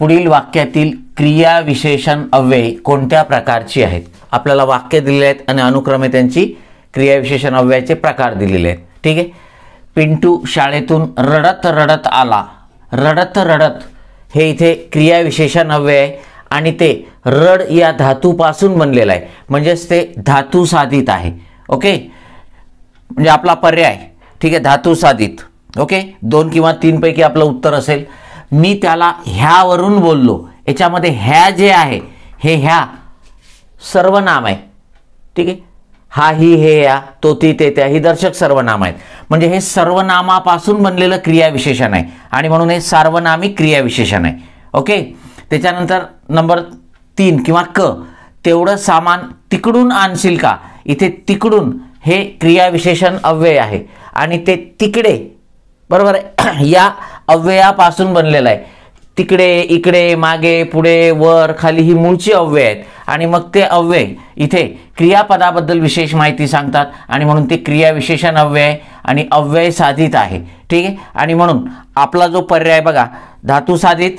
पुढील वाक्यातील क्रिया विशेषण अव्यय कोणत्या प्रकारची आहेत? आपल्याला वाक्य दिलेले आहेत आणि अनुक्रमे त्यांची क्रिया विशेषण अव्ययाचे प्रकार दिलेले आहेत. ठीक आहे. पिंटू शाळेतून रडत रडत आला. रडत रडत हे इथे क्रिया विशेषण अव्यय आहे आणि ते रड या धातूपासून बनलेलं आहे, म्हणजेच ते धातू साधित आहे. ओके, म्हणजे आपला पर्याय. ठीक आहे, धातू साधित. ओके, 2 किंवा 3 पैकी आपलं उत्तर असेल. मी त्याला ह्यावरून बोललो. याच्यामध्ये ह्या जे आहे हे ह्या सर्वनाम आहे. ठीक आहे, हा ही हे या तो ती ते त्या ही दर्शक सर्वनाम आहेत. म्हणजे हे सर्वनामापासून बनलेलं क्रिया विशेषण आहे आणि म्हणून हे सार्वनामिक क्रिया विशेषण आहे. ओके, त्याच्यानंतर नंबर 3 किंवा क, तेवढं सामान तिकडून आणशील का. इथे तिकडून हे क्रिया विशेषण अव्यय आहे आणि ते तिकडे, बरोबर आहे, या अव्ययापासून बनलेलं आहे. तिकडे, इकडे, मागे, पुढे, वर, खाली ही मूळची अव्यय आहेत आणि मग ते अव्यय इथे क्रियापदाबद्दल विशेष माहिती सांगतात आणि म्हणून ते क्रिया विशेषण अव्यय आणि अव्यय साधित आहे. ठीक आहे, आणि म्हणून आपला जो पर्याय बघा, धातू साधित,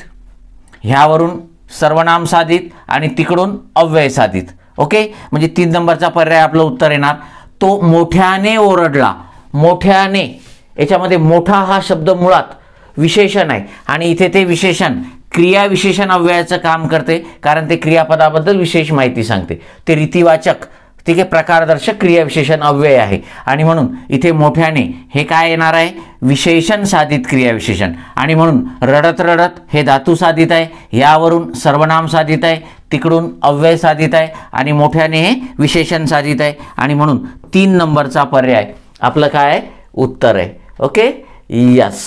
ह्यावरून सर्वनाम साधित आणि तिकडून अव्यय साधित. ओके, म्हणजे 3 नंबरचा पर्याय आपलं उत्तर येणार. तो मोठ्याने ओरडला. मोठ्याने, याच्यामध्ये मोठा हा शब्द मुळात विशेषण आहे आणि इथे ते विशेषण क्रिया विशेषण अव्ययाचं काम करते, कारण ते क्रियापदाबद्दल विशेष माहिती सांगते. ते रीतिवाचक, ठीक आहे, प्रकारदर्शक क्रिया विशेषण अव्यय आहे आणि म्हणून इथे मोठ्याने हे काय येणार आहे, विशेषण साधित क्रिया विशेषण. आणि म्हणून रडत रडत हे धातू साधित आहे, यावरून सर्वनाम साधित आहे, तिकडून अव्यय साधित आहे आणि मोठ्याने हे विशेषण साधित आहे आणि म्हणून 3 नंबरचा पर्याय आपलं काय उत्तर आहे. Okay, yes.